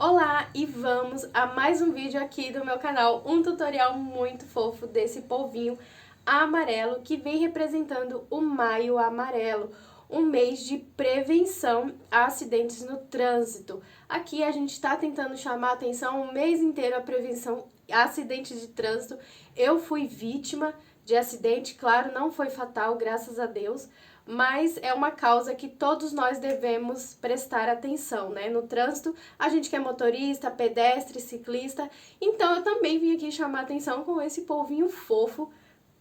Olá e vamos a mais um vídeo aqui do meu canal, um tutorial muito fofo desse polvinho amarelo que vem representando o Maio Amarelo, um mês de prevenção a acidentes no trânsito. Aqui a gente está tentando chamar a atenção o mês inteiro a prevenção a acidentes de trânsito. Eu fui vítima de acidente, claro, não foi fatal, graças a Deus, mas é uma causa que todos nós devemos prestar atenção, né? No trânsito, a gente que é motorista, pedestre, ciclista, então eu também vim aqui chamar atenção com esse polvinho fofo,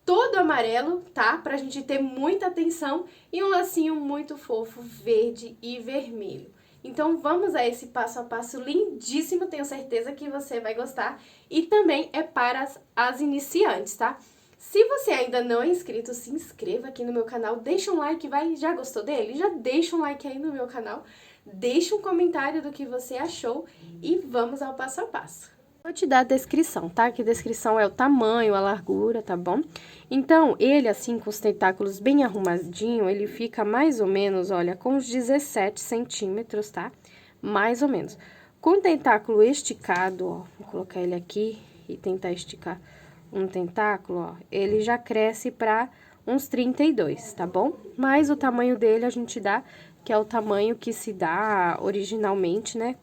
todo amarelo, tá? Pra gente ter muita atenção e um lacinho muito fofo, verde e vermelho. Então vamos a esse passo a passo lindíssimo, tenho certeza que você vai gostar e também é para as iniciantes, tá? Se você ainda não é inscrito, se inscreva aqui no meu canal, deixa um like, já gostou dele? Já deixa um like aí no meu canal, deixa um comentário do que você achou e vamos ao passo a passo. Vou te dar a descrição, tá? Que descrição é o tamanho, a largura, tá bom? Então, ele assim, com os tentáculos bem arrumadinho, ele fica mais ou menos, olha, com uns 17 centímetros, tá? Mais ou menos. Com o tentáculo esticado, ó, vou colocar ele aqui e tentar esticar um tentáculo, ó, ele já cresce pra uns 32, tá bom? Mas o tamanho dele a gente dá, que é o tamanho que se dá originalmente, né?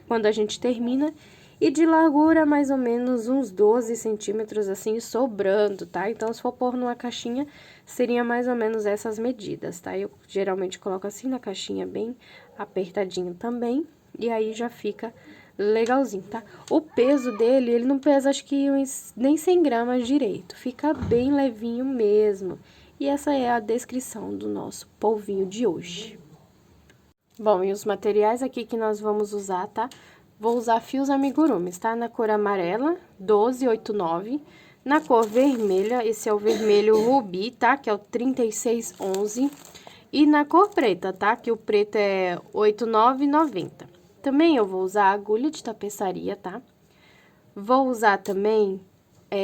Quando a gente termina. E de largura, mais ou menos uns 12 centímetros, assim, sobrando, tá? Então, se for pôr numa caixinha, seria mais ou menos essas medidas, tá? Eu geralmente coloco assim na caixinha, bem apertadinho também, e aí já fica legalzinho, tá? O peso dele, ele não pesa, acho que nem 100 gramas direito, fica bem levinho mesmo. E essa é a descrição do nosso polvinho de hoje. Bom, e os materiais aqui que nós vamos usar, tá? Vou usar fios amigurumis, tá? Na cor amarela, 1289. Na cor vermelha, esse é o vermelho rubi, tá? Que é o 3611. E na cor preta, tá? Que o preto é 8990. Também eu vou usar agulha de tapeçaria, tá? Vou usar também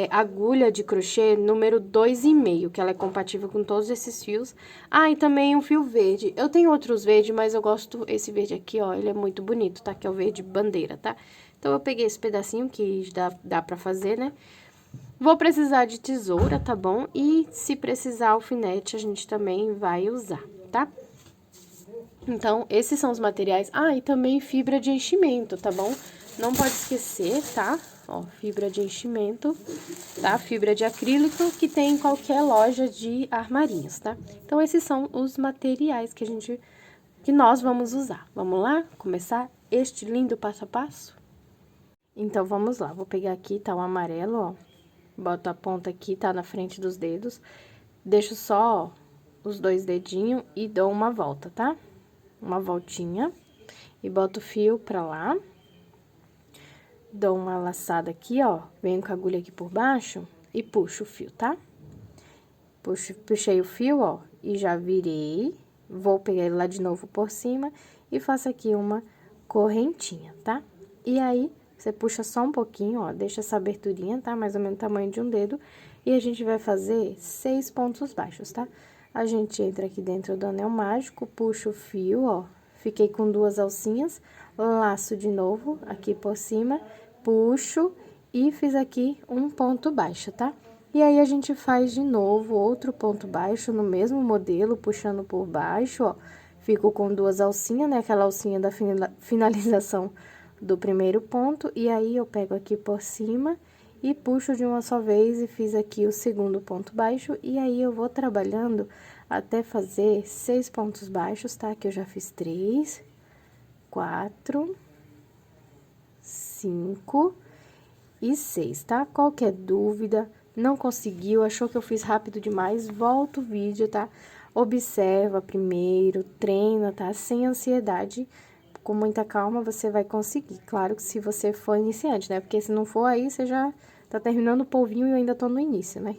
agulha de crochê número 2,5, que ela é compatível com todos esses fios. Ah, e também um fio verde. Eu tenho outros verdes, mas eu gosto esse verde aqui, ó, ele é muito bonito, tá? Que é o verde bandeira, tá? Então, eu peguei esse pedacinho que dá pra fazer, né? Vou precisar de tesoura, tá bom? E se precisar alfinete, a gente também vai usar, tá? Então, esses são os materiais. Ah, e também fibra de enchimento, tá bom? Não pode esquecer, tá? Ó, fibra de enchimento, tá? Fibra de acrílico que tem em qualquer loja de armarinhos, tá? Então, esses são os materiais que nós vamos usar. Vamos lá? Começar este lindo passo a passo? Então, vamos lá. Vou pegar aqui, tá, o amarelo, ó. Boto a ponta aqui, tá, na frente dos dedos. Deixo só, ó, os dois dedinhos e dou uma volta, tá? Uma voltinha. E boto o fio pra lá. Dou uma laçada aqui, ó, venho com a agulha aqui por baixo e puxo o fio, tá? Puxei o fio, ó, e já virei. Vou pegar ele lá de novo por cima e faço aqui uma correntinha, tá? E aí, você puxa só um pouquinho, ó, deixa essa aberturinha, tá? Mais ou menos o tamanho de um dedo. E a gente vai fazer 6 pontos baixos, tá? A gente entra aqui dentro do anel mágico, puxa o fio, ó. Fiquei com 2 alcinhas, laço de novo aqui por cima, puxo e fiz aqui um ponto baixo, tá? E aí, a gente faz de novo outro ponto baixo no mesmo modelo, puxando por baixo, ó. Fico com 2 alcinhas, né? Aquela alcinha da finalização do primeiro ponto. E aí, eu pego aqui por cima e puxo de uma só vez e fiz aqui o segundo ponto baixo. E aí, eu vou trabalhando até fazer 6 pontos baixos, tá? Que eu já fiz 3, 4, 5 e 6, tá? Qualquer dúvida, não conseguiu, achou que eu fiz rápido demais, volta o vídeo, tá? Observa primeiro, treina, tá? Sem ansiedade, com muita calma você vai conseguir. Claro que se você for iniciante, né? Porque se não for aí, você já tá terminando o polvinho e eu ainda tô no início, né?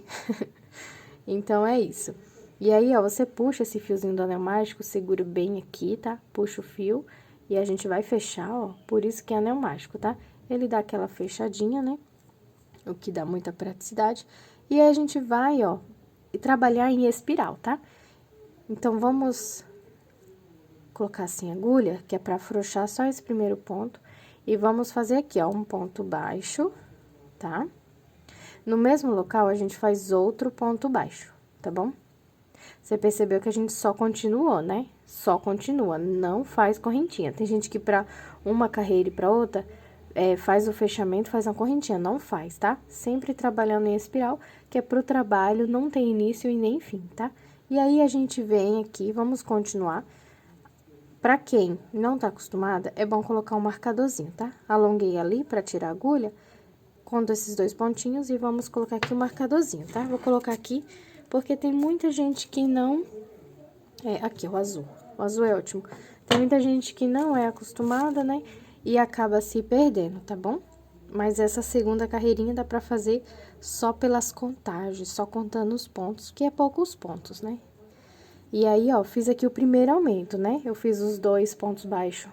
Então, é isso. E aí, ó, você puxa esse fiozinho do anel mágico, segura bem aqui, tá? Puxa o fio e a gente vai fechar, ó, por isso que é anel mágico, tá? Ele dá aquela fechadinha, né? O que dá muita praticidade. E aí, a gente vai, ó, trabalhar em espiral, tá? Então, vamos colocar assim a agulha, que é pra afrouxar só esse primeiro ponto. E vamos fazer aqui, ó, um ponto baixo, tá? No mesmo local, a gente faz outro ponto baixo, tá bom? Você percebeu que a gente só continuou, né? Só continua, não faz correntinha. Tem gente que pra uma carreira e pra outra, faz o fechamento, faz uma correntinha. Não faz, tá? Sempre trabalhando em espiral, que é pro trabalho, não tem início e nem fim, tá? E aí, a gente vem aqui, vamos continuar. Pra quem não tá acostumada, é bom colocar um marcadorzinho, tá? Alonguei ali pra tirar a agulha, conto esses 2 pontinhos e vamos colocar aqui o marcadorzinho, tá? Vou colocar aqui, porque tem muita gente que não... aqui, o azul. O azul é ótimo. Tem muita gente que não é acostumada, né? E acaba se perdendo, tá bom? Mas essa segunda carreirinha dá pra fazer só pelas contagens, só contando os pontos, que é poucos pontos, né? E aí, ó, fiz aqui o primeiro aumento, né? Eu fiz os 2 pontos baixos.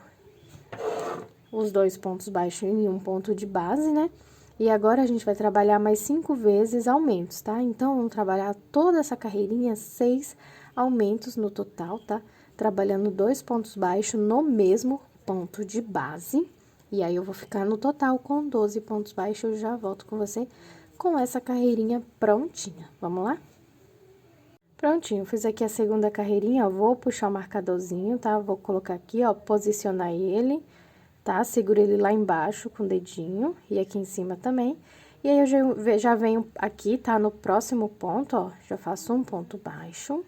Os 2 pontos baixos em um ponto de base, né? E agora, a gente vai trabalhar mais 5 vezes aumentos, tá? Então, vamos trabalhar toda essa carreirinha, 6 aumentos no total, tá? Trabalhando 2 pontos baixos no mesmo ponto de base. E aí, eu vou ficar no total com 12 pontos baixos, eu já volto com você com essa carreirinha prontinha. Vamos lá? Prontinho, fiz aqui a segunda carreirinha, ó, vou puxar o marcadorzinho, tá? Vou colocar aqui, ó, posicionar ele, tá? Seguro ele lá embaixo com o dedinho e aqui em cima também. E aí, eu já venho aqui, tá? No próximo ponto, ó, já faço um ponto baixo.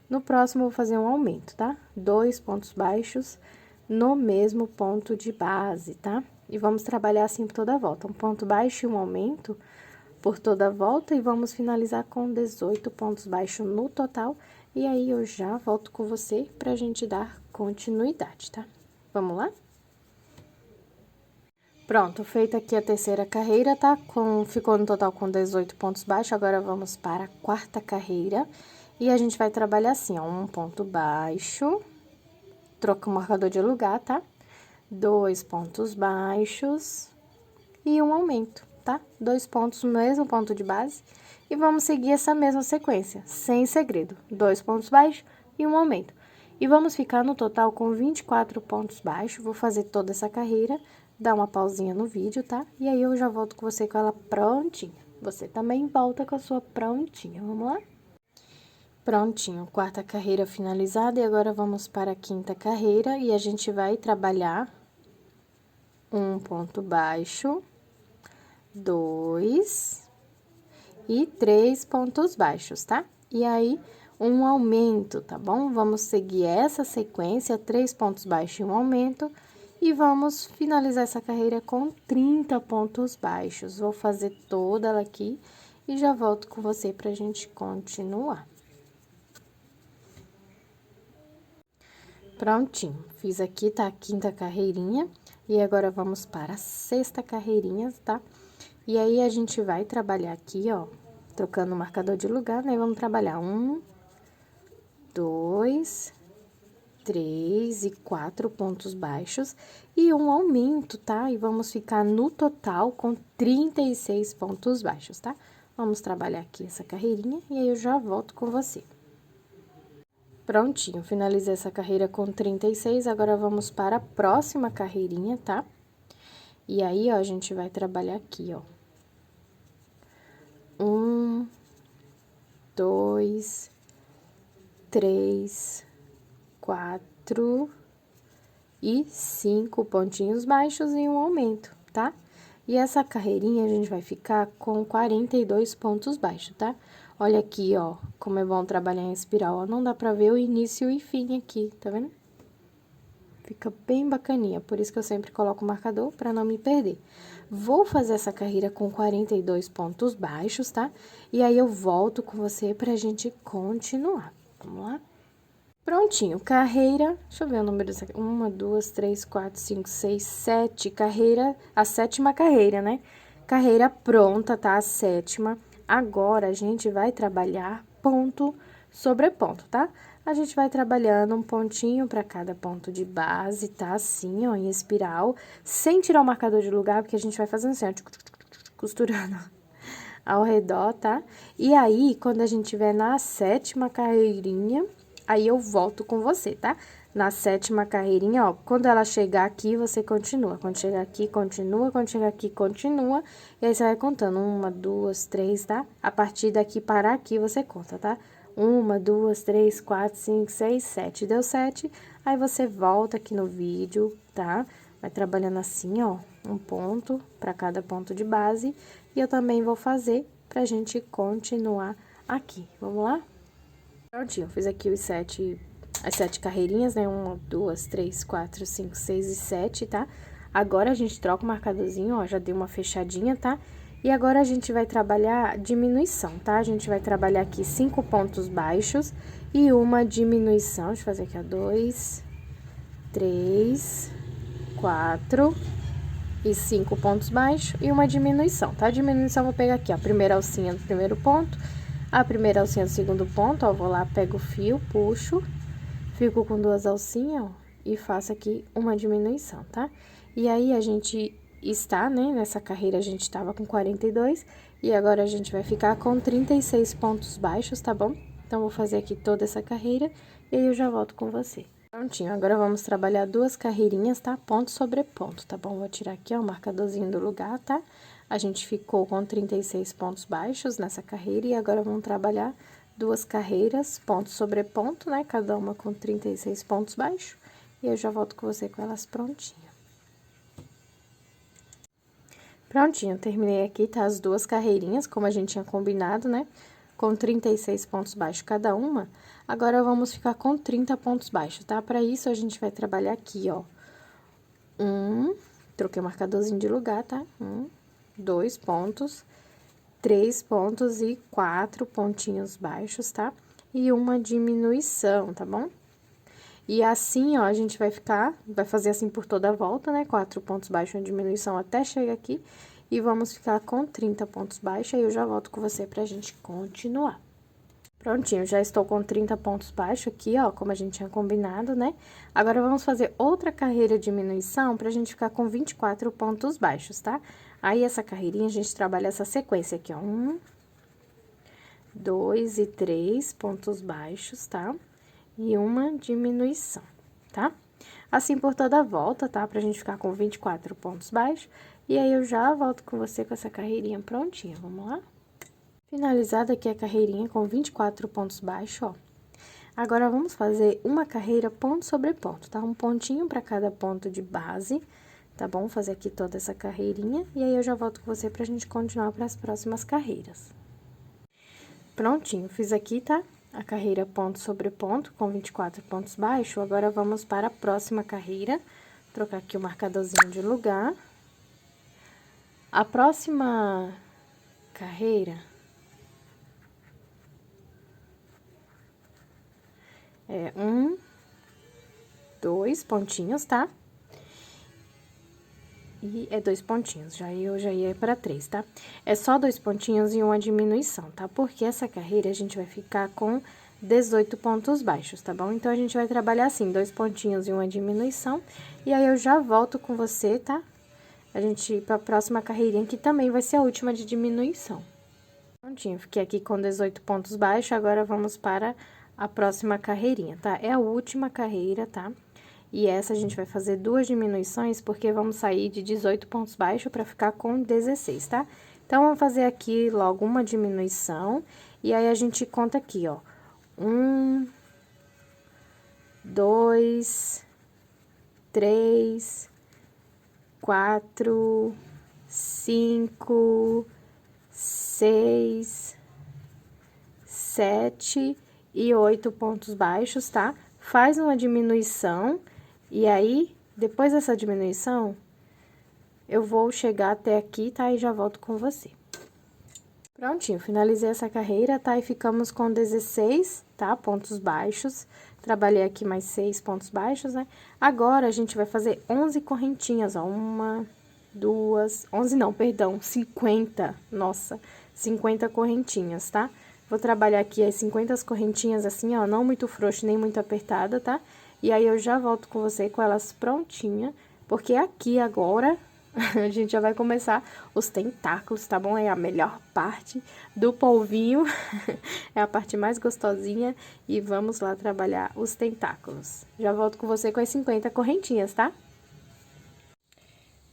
No próximo, eu vou fazer um aumento, tá? 2 pontos baixos no mesmo ponto de base, tá? E vamos trabalhar assim por toda a volta, um ponto baixo e um aumento por toda a volta e vamos finalizar com 18 pontos baixos no total. E aí, eu já volto com você pra gente dar continuidade, tá? Vamos lá? Pronto, feita aqui a terceira carreira, tá? Ficou no total com 18 pontos baixos, agora vamos para a quarta carreira. E a gente vai trabalhar assim, ó, um ponto baixo, troca o marcador de lugar, tá? 2 pontos baixos e um aumento, tá? 2 pontos no mesmo ponto de base. E vamos seguir essa mesma sequência, sem segredo. 2 pontos baixos e um aumento. E vamos ficar no total com 24 pontos baixos. Vou fazer toda essa carreira, dar uma pausinha no vídeo, tá? E aí, eu já volto com você com ela prontinha. Você também volta com a sua prontinha, vamos lá? Prontinho, quarta carreira finalizada e agora vamos para a quinta carreira e a gente vai trabalhar um ponto baixo, 2 e 3 pontos baixos, tá? E aí, um aumento, tá bom? Vamos seguir essa sequência, 3 pontos baixos e um aumento, e vamos finalizar essa carreira com 30 pontos baixos. Vou fazer toda ela aqui e já volto com você pra gente continuar. Prontinho, fiz aqui, tá? A quinta carreirinha, e agora vamos para a sexta carreirinha, tá? E aí, a gente vai trabalhar aqui, ó, trocando o marcador de lugar, né? Vamos trabalhar 1, 2, 3 e 4 pontos baixos e um aumento, tá? E vamos ficar no total com 36 pontos baixos, tá? Vamos trabalhar aqui essa carreirinha e aí eu já volto com você. Prontinho, finalizei essa carreira com 36, agora vamos para a próxima carreirinha, tá? E aí, ó, a gente vai trabalhar aqui, ó. 1, 2, 3, 4 e 5 pontinhos baixos e um aumento, tá? E essa carreirinha a gente vai ficar com 42 pontos baixos, tá? Olha aqui, ó, como é bom trabalhar em espiral, ó, não dá pra ver o início e fim aqui, tá vendo? Fica bem bacaninha, por isso que eu sempre coloco o marcador pra não me perder. Vou fazer essa carreira com 42 pontos baixos, tá? E aí, eu volto com você pra gente continuar. Vamos lá? Prontinho, carreira, deixa eu ver o número disso aqui. 1, 2, 3, 4, 5, 6, 7, carreira, a sétima carreira, né? Carreira pronta, tá? A sétima. Agora, a gente vai trabalhar ponto sobre ponto, tá? A gente vai trabalhando um pontinho para cada ponto de base, tá? Assim, ó, em espiral, sem tirar o marcador de lugar, porque a gente vai fazendo assim, ó, costurando ao redor, tá? E aí, quando a gente tiver na sétima carreirinha, aí eu volto com você, tá? na 7ª carreirinha, ó. Quando ela chegar aqui, você continua. Quando chegar aqui, continua. Quando chegar aqui, continua. E aí, você vai contando. 1, 2, 3, tá? A partir daqui para aqui, você conta, tá? 1, 2, 3, 4, 5, 6, 7. Deu 7. Aí, você volta aqui no vídeo, tá? Vai trabalhando assim, ó. Um ponto para cada ponto de base. E eu também vou fazer pra gente continuar aqui. Vamos lá? Prontinho, eu fiz aqui as 7 carreirinhas, né? 1, 2, 3, 4, 5, 6 e 7, tá? Agora, a gente troca o marcadorzinho, ó, já deu uma fechadinha, tá? E agora, a gente vai trabalhar diminuição, tá? A gente vai trabalhar aqui 5 pontos baixos e uma diminuição. Deixa eu fazer aqui, ó, 2, 3, 4 e 5 pontos baixos e uma diminuição, tá? A diminuição, eu vou pegar aqui, ó, a primeira alcinha do primeiro ponto, a primeira alcinha do segundo ponto, ó, vou lá, pego o fio, puxo, fico com 2 alcinhas, ó, e faço aqui uma diminuição, tá? E aí, a gente está, né, nessa carreira a gente estava com 42, e agora a gente vai ficar com 36 pontos baixos, tá bom? Então, vou fazer aqui toda essa carreira, e aí eu já volto com você. Prontinho, agora vamos trabalhar 2 carreirinhas, tá? Ponto sobre ponto, tá bom? Vou tirar aqui, ó, o marcadorzinho do lugar, tá? A gente ficou com 36 pontos baixos nessa carreira e agora vamos trabalhar 2 carreiras, ponto sobre ponto, né? Cada uma com 36 pontos baixos. E eu já volto com você com elas prontinhas. Prontinho, terminei aqui, tá? As 2 carreirinhas, como a gente tinha combinado, né? Com 36 pontos baixos cada uma. Agora, vamos ficar com 30 pontos baixos, tá? Para isso, a gente vai trabalhar aqui, ó. Troquei o marcadorzinho de lugar, tá? 2 pontos, 3 pontos e 4 pontinhos baixos, tá? E uma diminuição, tá bom? E assim, ó, a gente vai fazer assim por toda a volta, né? 4 pontos baixos, uma diminuição até chegar aqui. E vamos ficar com 30 pontos baixos, aí eu já volto com você pra gente continuar. Prontinho, já estou com 30 pontos baixos aqui, ó, como a gente tinha combinado, né? Agora, vamos fazer outra carreira de diminuição pra gente ficar com 24 pontos baixos, tá? Aí, essa carreirinha, a gente trabalha essa sequência aqui, ó. 1, 2 e 3 pontos baixos, tá? E uma diminuição, tá? Assim por toda a volta, tá? Pra gente ficar com 24 pontos baixos. E aí, eu já volto com você com essa carreirinha prontinha, vamos lá? Finalizada aqui a carreirinha com 24 pontos baixos, ó. Agora, vamos fazer uma carreira ponto sobre ponto, tá? Um pontinho para cada ponto de base, tá bom? Vou fazer aqui toda essa carreirinha e aí eu já volto com você pra gente continuar para as próximas carreiras. Prontinho, fiz aqui, tá? A carreira ponto sobre ponto com 24 pontos baixos. Agora, vamos para a próxima carreira. Trocar aqui o marcadorzinho de lugar. A próxima carreira é 1, 2 pontinhos, tá? E é 2 pontinhos, eu já ia para 3, tá? É só 2 pontinhos e uma diminuição, tá? Porque essa carreira a gente vai ficar com 18 pontos baixos, tá bom? Então, a gente vai trabalhar assim, 2 pontinhos e uma diminuição. E aí, eu já volto com você, tá? A gente ir pra próxima carreirinha, que também vai ser a última de diminuição. Prontinho, fiquei aqui com 18 pontos baixos, agora vamos para a próxima carreirinha, tá? É a última carreira, tá? E essa a gente vai fazer 2 diminuições, porque vamos sair de 18 pontos baixos para ficar com 16, tá? Então, vamos fazer aqui logo uma diminuição, e aí a gente conta aqui, ó. 1, 2, 3, 4, 5, 6, 7 e 8 pontos baixos, tá? Faz uma diminuição, e aí, depois dessa diminuição, eu vou chegar até aqui, tá? E já volto com você. Prontinho, finalizei essa carreira, tá? E ficamos com 16, tá? Pontos baixos. Trabalhei aqui mais 6 pontos baixos, né? Agora, a gente vai fazer 11 correntinhas, ó. 1, 2, 11 não, perdão, 50. Nossa, 50 correntinhas, tá? Vou trabalhar aqui as 50 correntinhas assim, ó, não muito frouxa nem muito apertada, tá? E aí, eu já volto com você com elas prontinha, porque aqui agora a gente já vai começar os tentáculos, tá bom? É a melhor parte do polvinho, é a parte mais gostosinha. E vamos lá trabalhar os tentáculos. Já volto com você com as 50 correntinhas, tá?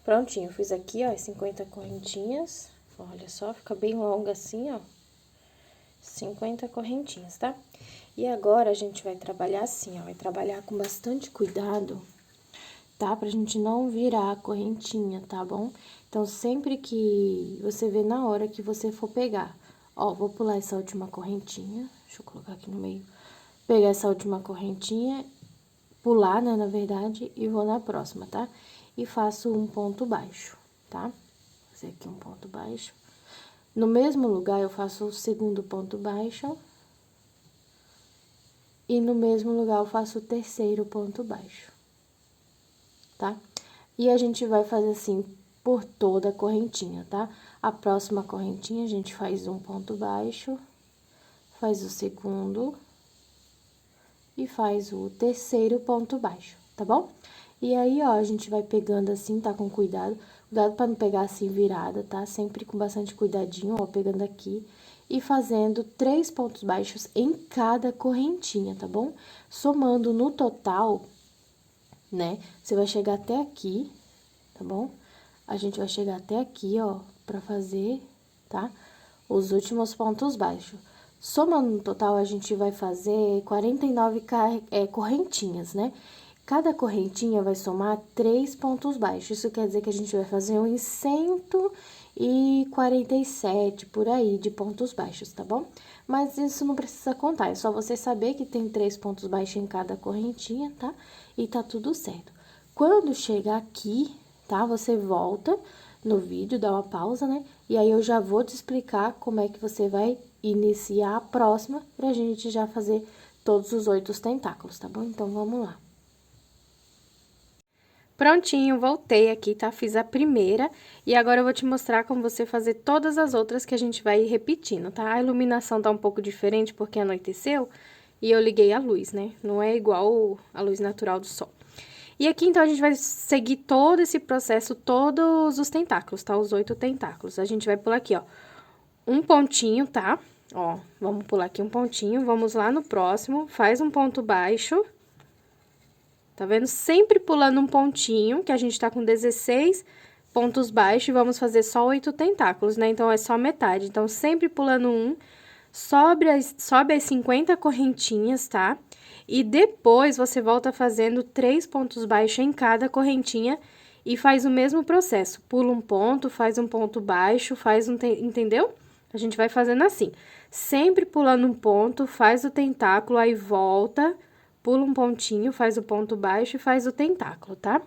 Prontinho, fiz aqui, ó, as 50 correntinhas. Olha só, fica bem longa assim, ó. 50 correntinhas, tá? E agora, a gente vai trabalhar assim, ó, vai trabalhar com bastante cuidado, tá? Pra gente não virar a correntinha, tá bom? Então, sempre que você vê na hora que você for pegar, ó, vou pular essa última correntinha, deixa eu colocar aqui no meio, pegar essa última correntinha, pular, né, na verdade, e vou na próxima, tá? E faço um ponto baixo, tá? Vou fazer aqui um ponto baixo. No mesmo lugar, eu faço o segundo ponto baixo. E no mesmo lugar, eu faço o terceiro ponto baixo, tá? E a gente vai fazer assim por toda a correntinha, tá? A próxima correntinha, a gente faz um ponto baixo, faz o segundo e faz o terceiro ponto baixo, tá bom? E aí, ó, a gente vai pegando assim, tá? Com cuidado. Cuidado pra não pegar assim virada, tá? Sempre com bastante cuidadinho, ó, pegando aqui. E fazendo 3 pontos baixos em cada correntinha, tá bom? Somando no total, né? Você vai chegar até aqui, tá bom? A gente vai chegar até aqui, ó, pra fazer, tá? Os últimos pontos baixos. Somando no total, a gente vai fazer 49 correntinhas, né? Cada correntinha vai somar 3 pontos baixos. Isso quer dizer que a gente vai fazer uns 147 por aí de pontos baixos, tá bom? Mas isso não precisa contar, é só você saber que tem 3 pontos baixos em cada correntinha, tá? E tá tudo certo. Quando chegar aqui, tá? Você volta no vídeo, dá uma pausa, né? E aí, eu já vou te explicar como é que você vai iniciar a próxima pra gente já fazer todos os 8 tentáculos, tá bom? Então, vamos lá. Prontinho, voltei aqui, tá? Fiz a primeira e agora eu vou te mostrar como você fazer todas as outras que a gente vai repetindo, tá? A iluminação tá um pouco diferente porque anoiteceu e eu liguei a luz, né? Não é igual a luz natural do sol. E aqui, então, a gente vai seguir todo esse processo, todos os tentáculos, tá? Os 8 tentáculos. A gente vai pular aqui, ó, um pontinho, tá? Ó, vamos pular aqui um pontinho, vamos lá no próximo, faz um ponto baixo. Tá vendo? Sempre pulando um pontinho, que a gente tá com 16 pontos baixos, e vamos fazer só 8 tentáculos, né? Então, é só metade. Então, sempre pulando um, sobe as 50 correntinhas, tá? E depois, você volta fazendo 3 pontos baixos em cada correntinha e faz o mesmo processo. Pula um ponto, faz um ponto baixo, faz um... Entendeu? A gente vai fazendo assim. Sempre pulando um ponto, faz o tentáculo, aí volta... Pula um pontinho, faz o ponto baixo e faz o tentáculo, tá?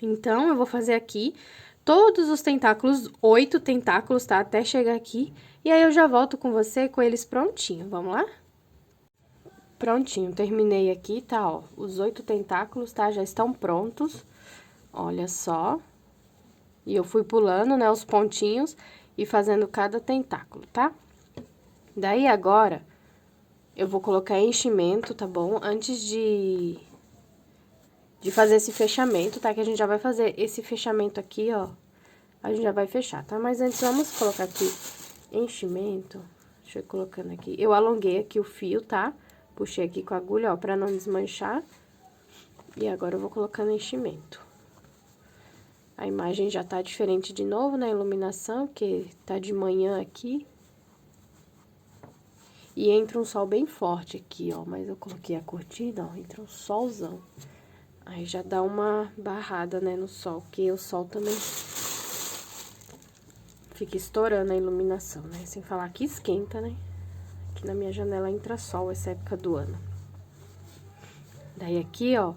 Então, eu vou fazer aqui todos os tentáculos, 8 tentáculos, tá? Até chegar aqui. E aí, eu já volto com você com eles prontinho. Vamos lá? Prontinho, terminei aqui, tá? Ó, os 8 tentáculos, tá? Já estão prontos. Olha só. E eu fui pulando, né, os pontinhos e fazendo cada tentáculo, tá? Daí, agora... eu vou colocar enchimento, tá bom? Antes de fazer esse fechamento, tá? Que a gente já vai fazer esse fechamento aqui, ó. A gente já vai fechar, tá? Mas antes, vamos colocar aqui enchimento. Deixa eu ir colocando aqui. Eu alonguei aqui o fio, tá? Puxei aqui com a agulha, ó, pra não desmanchar. E agora, eu vou colocando enchimento. A imagem já tá diferente de novo, né? Iluminação, porque tá de manhã aqui. E entra um sol bem forte aqui, ó, mas eu coloquei a cortina, ó, entra um solzão. Aí já dá uma barrada, né, no sol, porque o sol também fica estourando a iluminação, né? Sem falar que esquenta, né? Aqui na minha janela entra sol essa época do ano. Daí aqui, ó,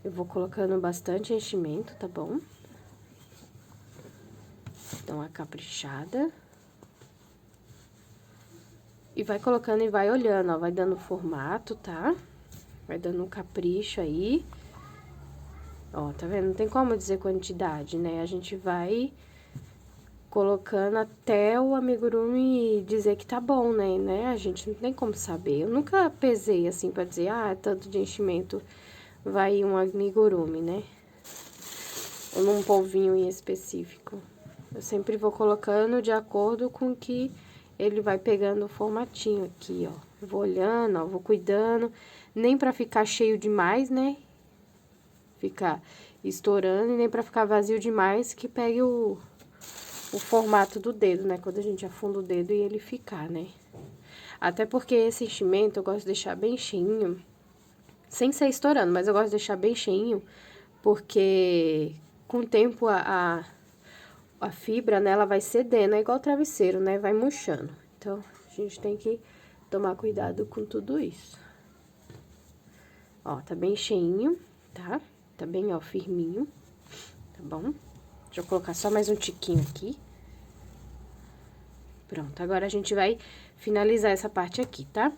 eu vou colocando bastante enchimento, tá bom? Dá uma caprichada. E vai colocando e vai olhando, ó, vai dando formato, tá? Vai dando um capricho aí. Ó, tá vendo? Não tem como dizer quantidade, né? A gente vai colocando até o amigurumi dizer que tá bom, né? A gente não tem como saber. Eu nunca pesei assim pra dizer, ah, tanto de enchimento vai um amigurumi, né? ou num polvinho em específico. Eu sempre vou colocando de acordo com que ele vai pegando o formatinho aqui, ó. Vou olhando, ó, vou cuidando, nem pra ficar cheio demais, né? Ficar estourando e nem pra ficar vazio demais, que pegue o formato do dedo, né? Quando a gente afunda o dedo e ele ficar, né? Até porque esse enchimento eu gosto de deixar bem cheinho, sem ser estourando, mas eu gosto de deixar bem cheinho, porque com o tempo a fibra, né, ela vai cedendo, é igual travesseiro, né, vai murchando. Então, a gente tem que tomar cuidado com tudo isso. Ó, tá bem cheinho, tá? Tá bem, ó, firminho, tá bom? Deixa eu colocar só mais um tiquinho aqui. Pronto, agora a gente vai finalizar essa parte aqui, tá?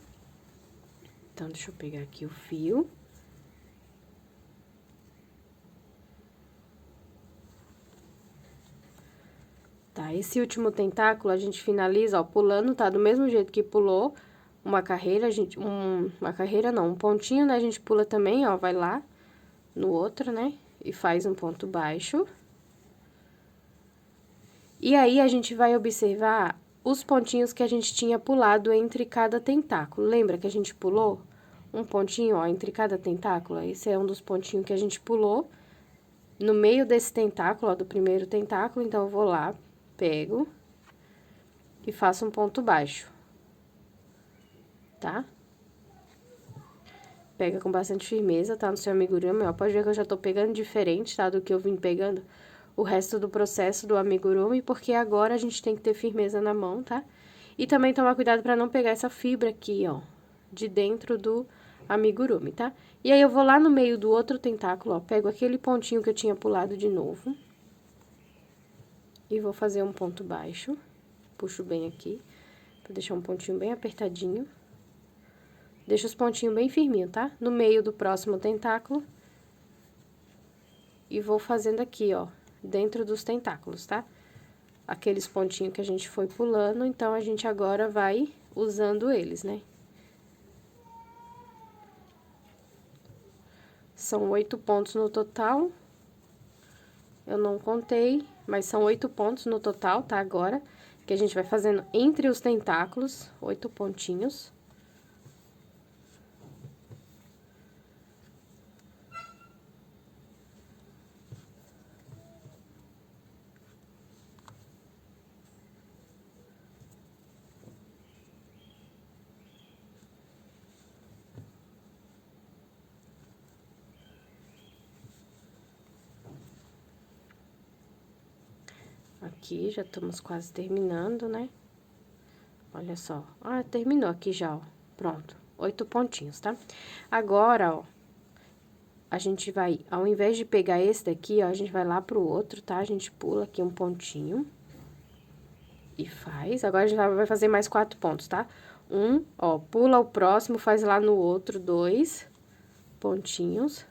Então, deixa eu pegar aqui o fio. Tá, esse último tentáculo a gente finaliza, ó, pulando, tá? Do mesmo jeito que pulou uma carreira, a gente... uma carreira não, um pontinho, né? A gente pula também, ó, vai lá no outro, né? E faz um ponto baixo. E aí, a gente vai observar os pontinhos que a gente tinha pulado entre cada tentáculo. Lembra que a gente pulou um pontinho, ó, entre cada tentáculo? Esse é um dos pontinhos que a gente pulou no meio desse tentáculo, ó, do primeiro tentáculo. Então, eu vou lá, pego e faço um ponto baixo, tá? Pega com bastante firmeza, tá? No seu amigurumi, ó, pode ver que eu já tô pegando diferente, tá? Do que eu vim pegando o resto do processo do amigurumi, porque agora a gente tem que ter firmeza na mão, tá? E também tomar cuidado pra não pegar essa fibra aqui, ó, de dentro do amigurumi, tá? E aí, eu vou lá no meio do outro tentáculo, ó, pego aquele pontinho que eu tinha pulado de novo. E vou fazer um ponto baixo, puxo bem aqui, pra deixar um pontinho bem apertadinho. Deixa os pontinhos bem firminho, tá? No meio do próximo tentáculo. E vou fazendo aqui, ó, dentro dos tentáculos, tá? Aqueles pontinhos que a gente foi pulando, então, a gente agora vai usando eles, né? São 8 pontos no total. Eu não contei, mas são 8 pontos no total, tá? Agora, que a gente vai fazendo entre os tentáculos, 8 pontinhos. Aqui, já estamos quase terminando, né? Olha só. Ah, terminou aqui já, ó. Pronto. 8 pontinhos, tá? Agora, ó, a gente vai, ao invés de pegar esse daqui, ó, a gente vai lá pro outro, tá? A gente pula aqui um pontinho. E faz. Agora, a gente vai fazer mais 4 pontos, tá? Um, ó, pula o próximo, faz lá no outro 2 pontinhos.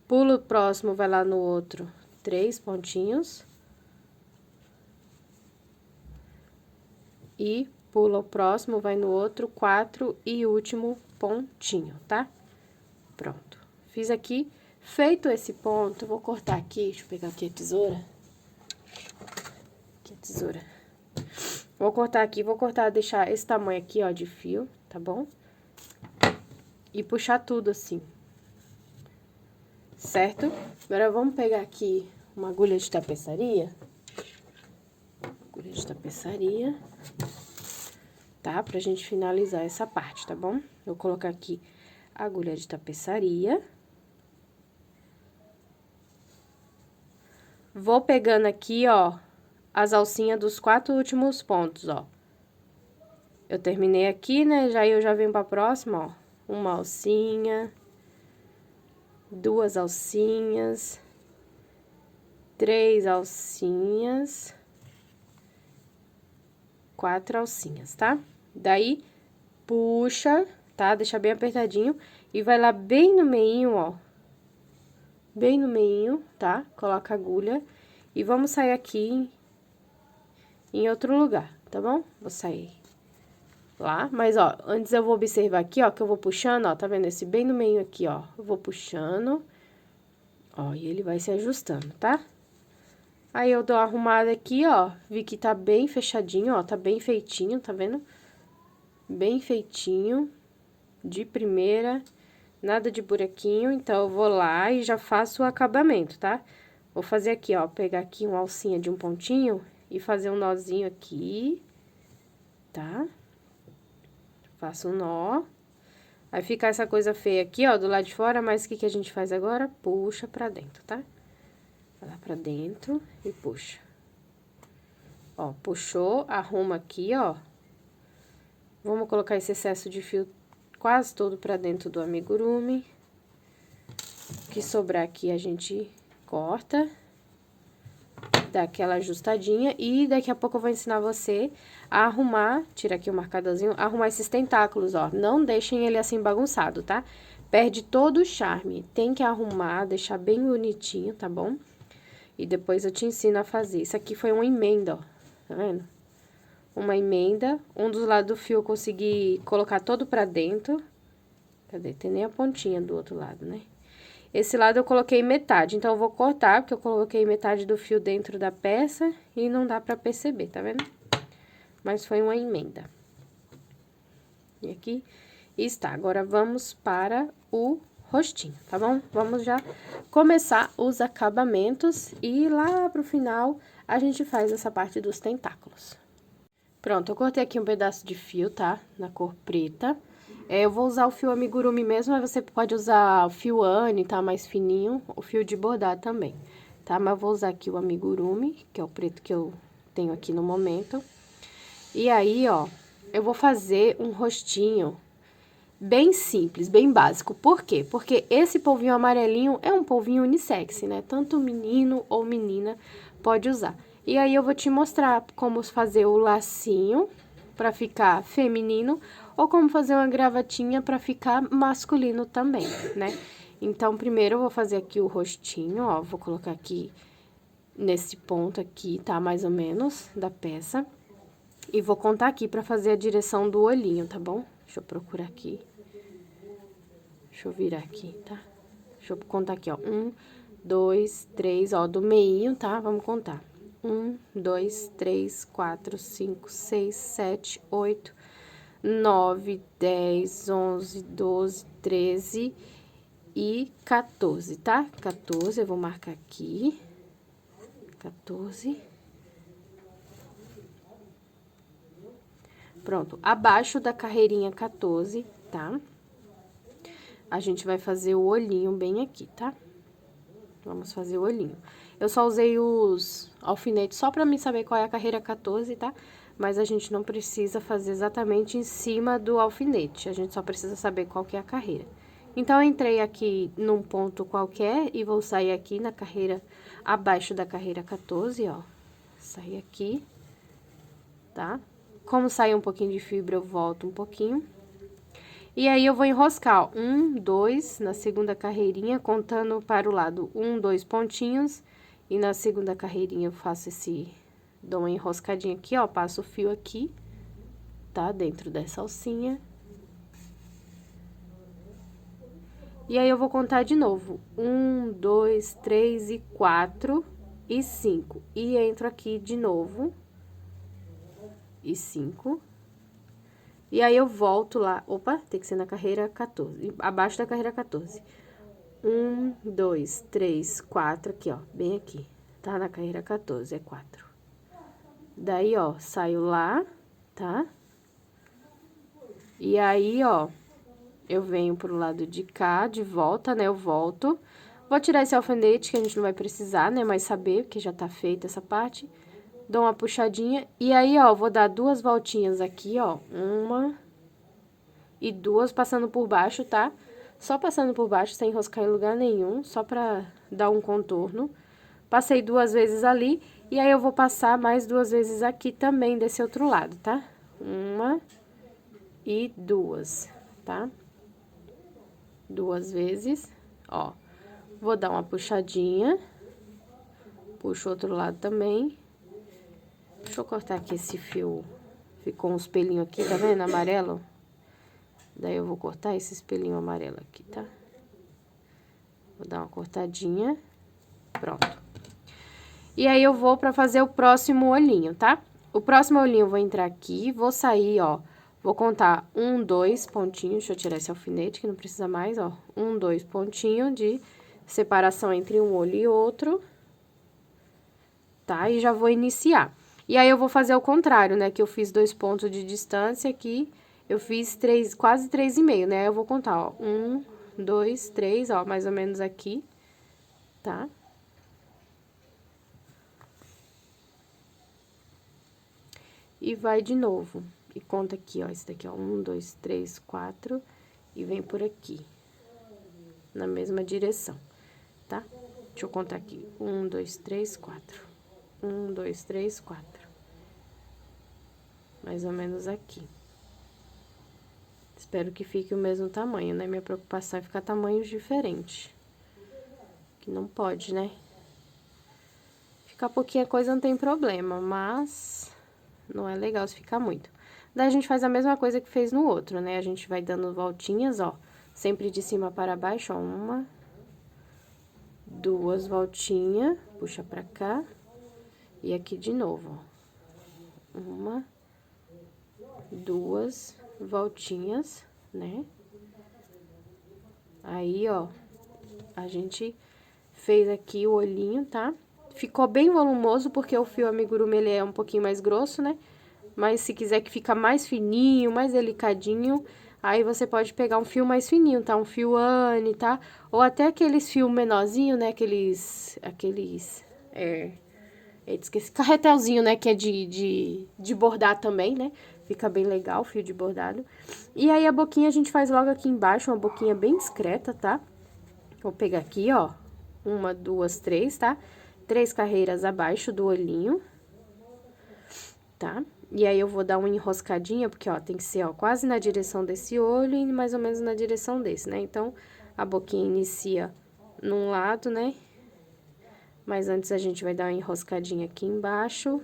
Pula o próximo, vai lá no outro 3 pontinhos. E pula o próximo, vai no outro 4 e último pontinho, tá? Pronto. Fiz aqui. Feito esse ponto, eu vou cortar aqui, deixa eu pegar aqui a tesoura. Aqui a tesoura. Vou cortar aqui, vou cortar, deixar esse tamanho aqui, ó, de fio, tá bom? E puxar tudo assim. Certo? Agora, vamos pegar aqui uma agulha de tapeçaria. Agulha de tapeçaria. Tá? Pra gente finalizar essa parte, tá bom? Eu vou colocar aqui a agulha de tapeçaria. Vou pegando aqui, ó, as alcinhas dos 4 últimos pontos, ó. Eu terminei aqui, né? Eu já venho pra próxima, ó. Uma alcinha, 2 alcinhas, 3 alcinhas, 4 alcinhas, tá? Daí, puxa, tá? Deixa bem apertadinho e vai lá bem no meinho, ó. Bem no meinho, tá? Coloca a agulha e vamos sair aqui em outro lugar, tá bom? Vou lá. Mas, ó, antes eu vou observar aqui, ó, que eu vou puxando, ó, tá vendo? Esse bem no meio aqui, ó. Eu vou puxando, ó, e ele vai se ajustando, tá? Aí, eu dou uma arrumada aqui, ó, vi que tá bem fechadinho, ó, tá bem feitinho, tá vendo? Bem feitinho, de primeira, nada de buraquinho, então eu vou lá e já faço o acabamento, tá? Vou fazer aqui, ó, pegar aqui uma alcinha de um pontinho e fazer um nozinho aqui, tá? Faço um nó. Vai ficar essa coisa feia aqui, ó, do lado de fora, mas o que que a gente faz agora? Puxa pra dentro, tá? Vai lá pra dentro e puxa. Ó, puxou, arruma aqui, ó. Vamos colocar esse excesso de fio quase todo pra dentro do amigurumi. O que sobrar aqui a gente corta. Dá aquela ajustadinha e daqui a pouco eu vou ensinar você a arrumar, tira aqui o marcadorzinho, arrumar esses tentáculos, ó. Não deixem ele assim bagunçado, tá? Perde todo o charme. Tem que arrumar, deixar bem bonitinho, tá bom? E depois eu te ensino a fazer. Isso aqui foi uma emenda, ó. Tá vendo? Uma emenda. Um dos lados do fio eu consegui colocar todo pra dentro. Cadê? Tem nem a pontinha do outro lado, né? Esse lado eu coloquei metade, então eu vou cortar, porque eu coloquei metade do fio dentro da peça e não dá pra perceber, tá vendo? Mas foi uma emenda. E aqui está. Agora, vamos para o rostinho, tá bom? Vamos já começar os acabamentos e lá pro final a gente faz essa parte dos tentáculos. Pronto, eu cortei aqui um pedaço de fio, tá? Na cor preta. Eu vou usar o fio amigurumi mesmo, mas você pode usar o fio Anne, tá? Mais fininho, o fio de bordar também, tá? Mas eu vou usar aqui o amigurumi, que é o preto que eu tenho aqui no momento. E aí, ó, eu vou fazer um rostinho bem simples, bem básico. Por quê? Porque esse polvinho amarelinho é um polvinho unissex, né? Tanto menino ou menina pode usar. E aí, eu vou te mostrar como fazer o lacinho pra ficar feminino ou como fazer uma gravatinha pra ficar masculino também, né? Então, primeiro eu vou fazer aqui o rostinho, ó, vou colocar aqui nesse ponto aqui, tá? Mais ou menos, da peça. E vou contar aqui pra fazer a direção do olhinho, tá bom? Deixa eu procurar aqui. Deixa eu virar aqui, tá? Deixa eu contar aqui, ó. 1, 2, 3, ó, do meinho, tá? Vamos contar. 1, 2, 3, 4, 5, 6, 7, 8, 9, 10, 11, 12, 13 e 14, tá? 14, eu vou marcar aqui. 14. Pronto, abaixo da carreirinha 14, tá? A gente vai fazer o olhinho bem aqui, tá? Vamos fazer o olhinho. Eu só usei os alfinetes só pra mim saber qual é a carreira 14, tá? Mas a gente não precisa fazer exatamente em cima do alfinete, a gente só precisa saber qual que é a carreira. Então, eu entrei aqui num ponto qualquer e vou sair aqui na carreira, abaixo da carreira 14, ó. Sair aqui, tá? Como sair um pouquinho de fibra, eu volto um pouquinho. E aí, eu vou enroscar, ó, 1, 2, na segunda carreirinha, contando para o lado 1, 2 pontinhos. E na segunda carreirinha, eu faço dou uma enroscadinha aqui, ó, passo o fio aqui, tá? Dentro dessa alcinha. E aí, eu vou contar de novo, 1, 2, 3 e 4 e 5. E entro aqui de novo, e 5. E aí, eu volto lá, opa, tem que ser na carreira 14, abaixo da carreira 14. 1, 2, 3, 4, aqui, ó, bem aqui, tá? Na carreira 14, é 4. Daí, ó, saio lá, tá? E aí, ó, eu venho pro lado de cá, de volta, né? Eu volto. Vou tirar esse alfinete, que a gente não vai precisar, né? Mas saber, porque já tá feita essa parte. Dou uma puxadinha. E aí, ó, vou dar 2 voltinhas aqui, ó. 1 e 2 passando por baixo, tá? Só passando por baixo, sem enroscar em lugar nenhum, só pra dar um contorno. Passei 2 vezes ali, e aí eu vou passar mais 2 vezes aqui também, desse outro lado, tá? 1 e 2, tá? 2 vezes, ó. Vou dar uma puxadinha. Puxo o outro lado também. Deixa eu cortar aqui esse fio Ficou uns pelinhos aqui, tá vendo? Amarelo. Daí eu vou cortar esse espelhinho amarelo aqui, tá? Vou dar uma cortadinha. Pronto. E aí eu vou pra fazer o próximo olhinho, tá? O próximo olhinho eu vou entrar aqui, vou sair, ó. Vou contar 1, 2 pontinhos. Deixa eu tirar esse alfinete que não precisa mais, ó. 1, 2 pontinhos de separação entre um olho e outro. Tá? E já vou iniciar. E aí eu vou fazer o contrário, né? Que eu fiz 2 pontos de distância aqui. Eu fiz quase 3,5, né? Eu vou contar, ó. 1, 2, 3, ó, mais ou menos aqui, tá? E vai de novo. E conta aqui, ó, esse daqui, ó, 1, 2, 3, 4, e vem por aqui, na mesma direção, tá? Deixa eu contar aqui, 1, 2, 3, 4, 1, 2, 3, 4, mais ou menos aqui. Espero que fique o mesmo tamanho, né? Minha preocupação é ficar tamanhos diferentes. Que não pode, né? Ficar pouquinha coisa não tem problema, mas não é legal se ficar muito. Daí a gente faz a mesma coisa que fez no outro, né? A gente vai dando voltinhas, ó. Sempre de cima para baixo, ó. 1, 2 voltinhas, puxa pra cá. E aqui de novo, ó. 1, 2 voltinhas, né? Aí, ó, a gente fez aqui o olhinho, tá? Ficou bem volumoso, porque o fio amigurumi, ele é um pouquinho mais grosso, né? Mas se quiser que fica mais fininho, mais delicadinho, aí você pode pegar um fio mais fininho, tá? Um fio Anne, tá? Ou até aqueles fios menorzinhos, né? Esqueci, carretelzinho, né? Que é de bordar também, né? Fica bem legal o fio de bordado. E aí, a boquinha a gente faz logo aqui embaixo, uma boquinha bem discreta, tá? Vou pegar aqui, ó, 1, 2, 3, tá? 3 carreiras abaixo do olhinho, tá? E aí, eu vou dar uma enroscadinha, porque, ó, tem que ser, ó, quase na direção desse olho e mais ou menos na direção desse, né? Então, a boquinha inicia num lado, né? Mas antes a gente vai dar uma enroscadinha aqui embaixo,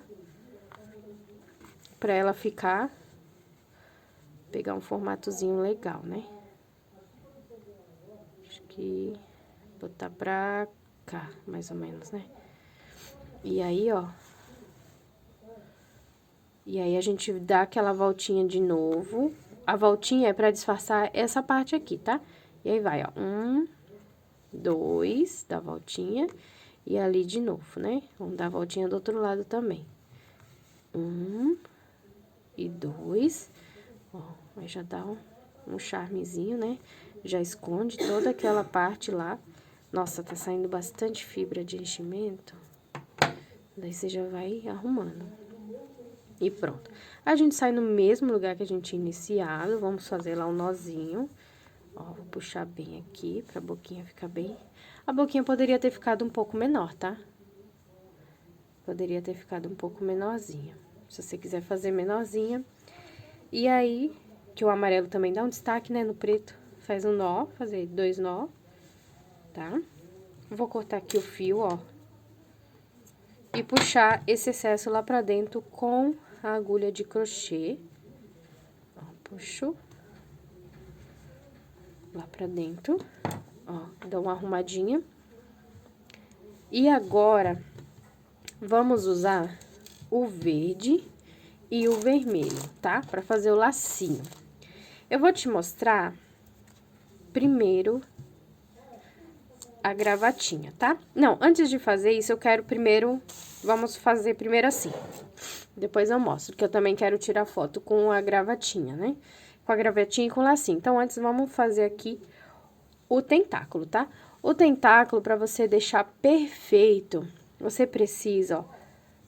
pra ela pegar um formatozinho legal, né? Acho que botar pra cá, mais ou menos, né? E aí, ó. E aí, a gente dá aquela voltinha de novo. A voltinha é pra disfarçar essa parte aqui, tá? E aí, vai, ó. 1, 2, dá a voltinha. E ali de novo, né? Vamos dar a voltinha do outro lado também. 1 e 2. Ó, aí já dá um charmezinho, né? Já esconde toda aquela parte lá. Nossa, tá saindo bastante fibra de enchimento. Daí, você já vai arrumando. E pronto. A gente sai no mesmo lugar que a gente tinha iniciado. Vamos fazer lá um nozinho. Ó, vou puxar bem aqui, pra boquinha ficar bem... A boquinha poderia ter ficado um pouco menor, tá? Poderia ter ficado um pouco menorzinha. Se você quiser fazer menorzinha. E aí, que o amarelo também dá um destaque, né, no preto. Faz um nó, fazer 2 nó, tá? Vou cortar aqui o fio, ó. E puxar esse excesso lá pra dentro com a agulha de crochê. Ó, puxo. Lá pra dentro. Ó, dá uma arrumadinha. E agora, vamos usar o verde e o vermelho, tá? Pra fazer o lacinho. Eu vou te mostrar primeiro a gravatinha, tá? Não, antes de fazer isso, eu quero primeiro... Vamos fazer primeiro assim. Depois eu mostro, porque eu também quero tirar foto com a gravatinha, né? Com a gravatinha e com o lacinho. Então, antes, vamos fazer aqui o tentáculo, tá? O tentáculo, pra você deixar perfeito, você precisa, ó,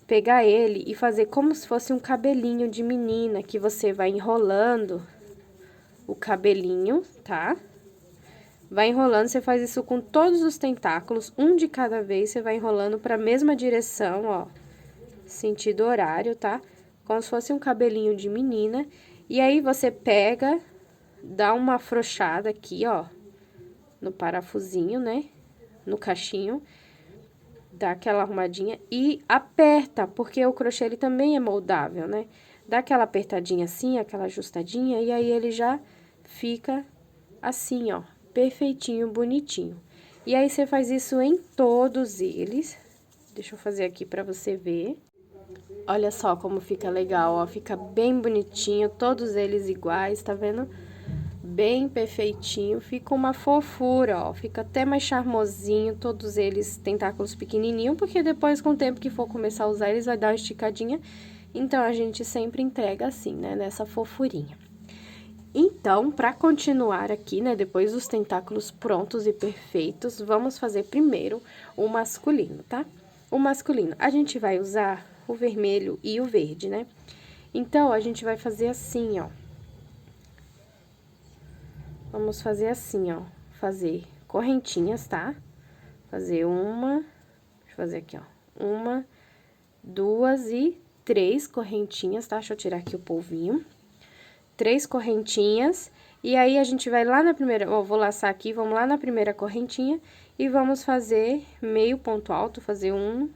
pegar ele e fazer como se fosse um cabelinho de menina, que você vai enrolando o cabelinho, tá? Vai enrolando, você faz isso com todos os tentáculos, um de cada vez, você vai enrolando pra mesma direção, ó, sentido horário, tá? Como se fosse um cabelinho de menina. E aí, você pega, dá uma afrouxada aqui, ó, no parafusinho, né? No cachinho. Dá aquela arrumadinha e aperta, porque o crochê, ele também é moldável, né? dá aquela apertadinha assim, aquela ajustadinha, e aí ele já fica assim, ó, perfeitinho, bonitinho. E aí, você faz isso em todos eles. Deixa eu fazer aqui pra você ver. Olha só como fica legal, ó, fica bem bonitinho, todos eles iguais, tá vendo? Bem perfeitinho, fica uma fofura, ó, fica até mais charmosinho, todos eles tentáculos pequenininho, porque depois, com o tempo que for começar a usar, eles vai dar uma esticadinha, então, a gente sempre entrega assim, né, nessa fofurinha. Então, pra continuar aqui, né, depois dos tentáculos prontos e perfeitos, vamos fazer primeiro o masculino, tá? O masculino, a gente vai usar o vermelho e o verde, né? Então, a gente vai fazer assim, ó. Vamos fazer assim, ó, fazer correntinhas, tá? Fazer uma, deixa eu fazer aqui, ó, 1, 2 e 3 correntinhas, tá? Deixa eu tirar aqui o polvinho. 3 correntinhas, e aí a gente vai lá na primeira, ó, vou laçar aqui, vamos lá na primeira correntinha e vamos fazer meio ponto alto, fazer 1,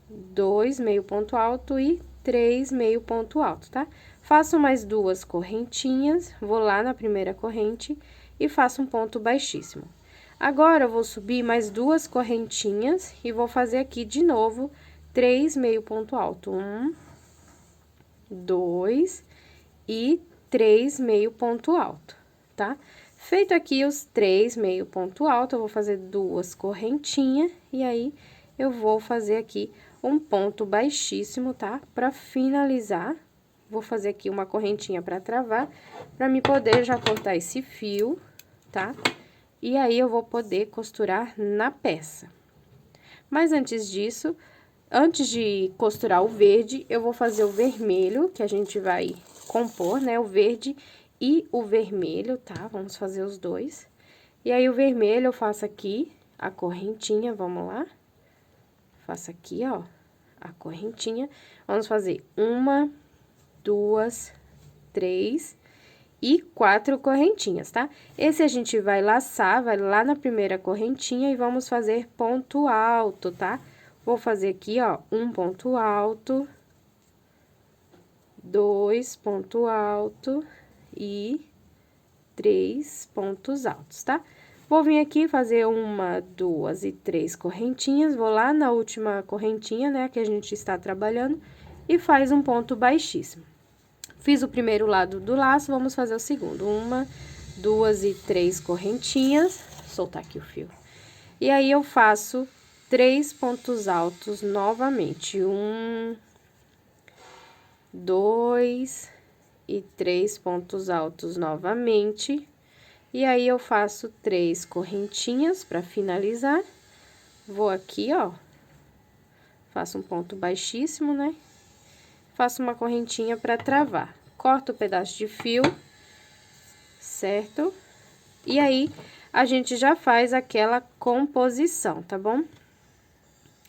2 meio ponto alto e 3 meio ponto alto, tá? Faço mais 2 correntinhas, vou lá na primeira corrente e faço um ponto baixíssimo. Agora, eu vou subir mais 2 correntinhas e vou fazer aqui de novo 3 meio ponto alto. 1, 2 e 3 meio ponto alto, tá? Feito aqui os 3 meio ponto alto, eu vou fazer 2 correntinhas e aí eu vou fazer aqui um ponto baixíssimo, tá? Pra finalizar, vou fazer aqui uma correntinha pra travar, pra me poder já cortar esse fio, tá? E aí, eu vou poder costurar na peça. Mas antes disso, antes de costurar o verde, eu vou fazer o vermelho, que a gente vai compor, né? O verde e o vermelho, tá? Vamos fazer os dois. E aí, o vermelho eu faço aqui a correntinha, vamos lá. Faço aqui, ó, a correntinha. Vamos fazer 1, 2, 3 e 4 correntinhas, tá? Esse a gente vai laçar, vai lá na primeira correntinha e vamos fazer ponto alto, tá? Vou fazer aqui, ó, um ponto alto, 2 ponto alto e 3 pontos altos, tá? Vou vir aqui fazer 1, 2 e 3 correntinhas, vou lá na última correntinha, né, que a gente está trabalhando, e faz um ponto baixíssimo. Fiz o primeiro lado do laço, vamos fazer o segundo. 1, 2 e 3 correntinhas, vou soltar aqui o fio. E aí, eu faço 3 pontos altos novamente. 1, 2 e 3 pontos altos novamente. E aí, eu faço 3 correntinhas pra finalizar. Vou aqui, ó, faço um ponto baixíssimo, né? Faço uma correntinha pra travar. Corto o pedaço de fio, certo? E aí, a gente já faz aquela composição, tá bom?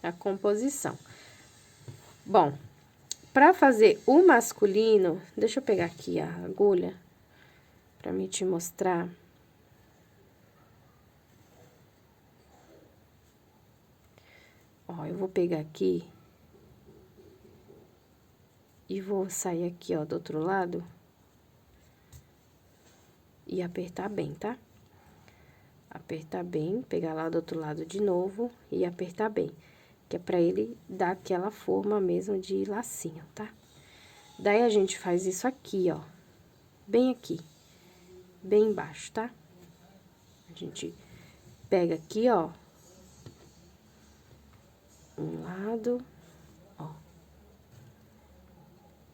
A composição. Bom, pra fazer o masculino, deixa eu pegar aqui a agulha pra me te mostrar. Ó, eu vou pegar aqui e vou sair aqui, ó, do outro lado e apertar bem, tá? Apertar bem, pegar lá do outro lado de novo e apertar bem, que é pra ele dar aquela forma mesmo de lacinho, tá? Daí, a gente faz isso aqui, ó, bem aqui, bem embaixo, tá? A gente pega aqui, ó, um lado, ó,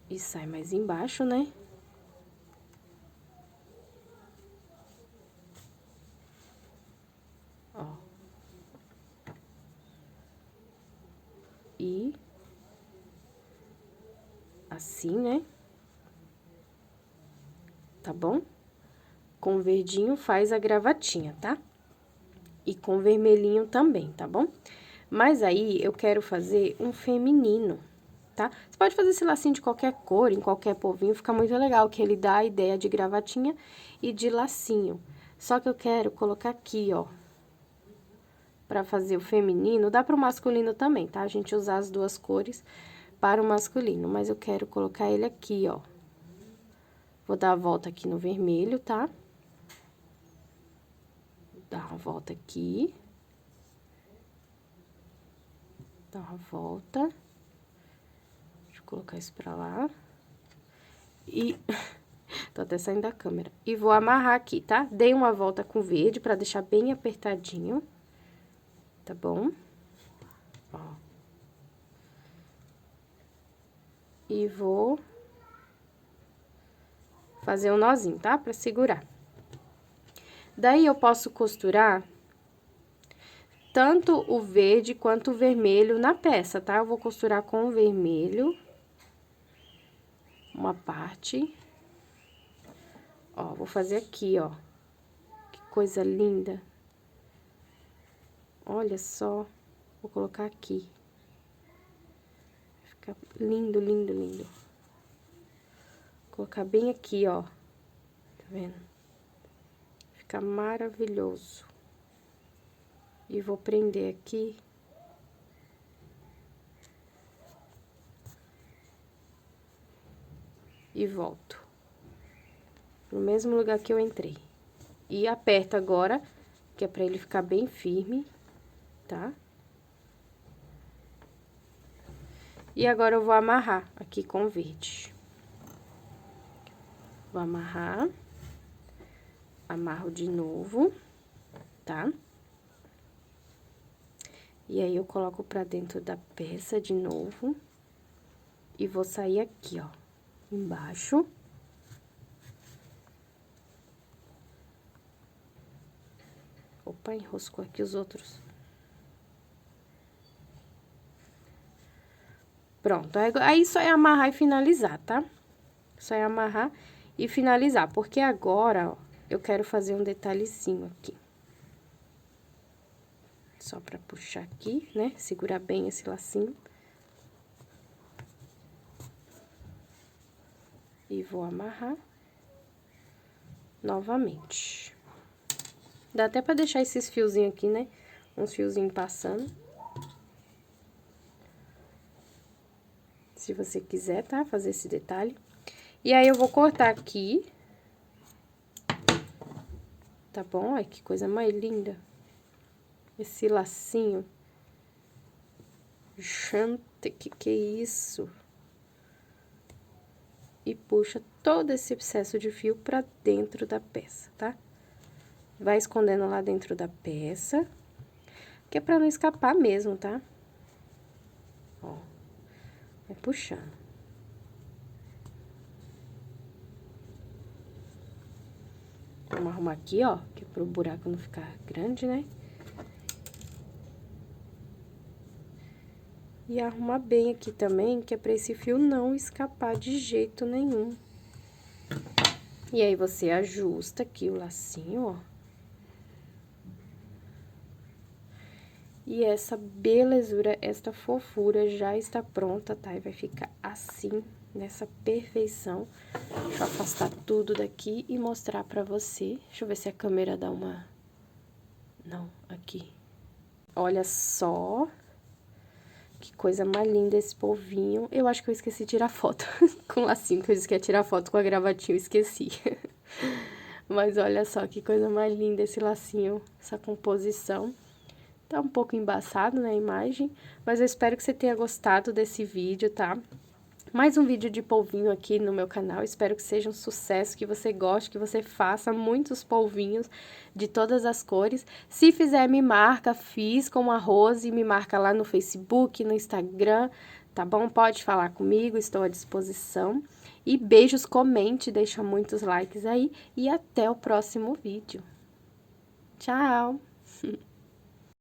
e sai mais embaixo, né? Ó. E assim, né? Tá bom? Com verdinho faz a gravatinha, tá? E com vermelhinho também, tá bom? Mas aí, eu quero fazer um feminino, tá? Você pode fazer esse lacinho de qualquer cor, em qualquer polvinho, fica muito legal, que ele dá a ideia de gravatinha e de lacinho. Só que eu quero colocar aqui, ó, pra fazer o feminino, dá pro masculino também, tá? A gente usar as duas cores, para o masculino, mas eu quero colocar ele aqui, ó. Vou dar a volta aqui no vermelho, tá? Dar uma volta aqui. Dar uma volta. Deixa eu colocar isso pra lá. E... tô até saindo da câmera. E vou amarrar aqui, tá? Dei uma volta com verde pra deixar bem apertadinho. Tá bom? Ó. E vou fazer um nozinho, tá? Pra segurar. Daí, eu posso costurar tanto o verde quanto o vermelho na peça, tá? Eu vou costurar com o vermelho. Uma parte. Ó, vou fazer aqui, ó. Que coisa linda. Olha só. Vou colocar aqui. Fica lindo, lindo, lindo. Vou colocar bem aqui, ó. Tá vendo? Fica maravilhoso. E vou prender aqui. E volto. No mesmo lugar que eu entrei. E aperto agora, que é pra ele ficar bem firme, tá? E agora eu vou amarrar aqui com verde. Vou amarrar. Amarro de novo, tá? E aí, eu coloco pra dentro da peça de novo. E vou sair aqui, ó, embaixo. Opa, enroscou aqui os outros. Pronto, aí só é amarrar e finalizar, tá? Só é amarrar e finalizar, porque agora, ó, eu quero fazer um detalhezinho aqui. Só pra puxar aqui, né? Segurar bem esse lacinho. E vou amarrar novamente. Dá até pra deixar esses fiozinhos aqui, né? Uns fiozinhos passando. Se você quiser, tá? Fazer esse detalhe. E aí, eu vou cortar aqui. Tá bom? Olha que coisa mais linda. Esse lacinho. Gente, que é isso? E puxa todo esse excesso de fio pra dentro da peça, tá? Vai escondendo lá dentro da peça, que é pra não escapar mesmo, tá? Ó, vai puxando. Vamos arrumar aqui, ó, que é pro buraco não ficar grande, né? E arrumar bem aqui também, que é pra esse fio não escapar de jeito nenhum. E aí, você ajusta aqui o lacinho, ó. E essa belezura, esta fofura já está pronta, tá? E vai ficar assim, nessa perfeição. Deixa eu afastar tudo daqui e mostrar pra você. Deixa eu ver se a câmera dá uma... Não, aqui. Olha só... Que coisa mais linda esse polvinho. Eu acho que eu esqueci de tirar foto com lacinho, que eu disse que ia tirar foto com a gravatinha, eu esqueci. Mas olha só que coisa mais linda esse lacinho, essa composição. Tá um pouco embaçado na imagem, mas eu espero que você tenha gostado desse vídeo, tá? Mais um vídeo de polvinho aqui no meu canal, espero que seja um sucesso, que você goste, que você faça muitos polvinhos de todas as cores. Se fizer, me marca, fiz com a Rose, me marca lá no Facebook, no Instagram, tá bom? Pode falar comigo, estou à disposição. E beijos, comente, deixa muitos likes aí e até o próximo vídeo. Tchau!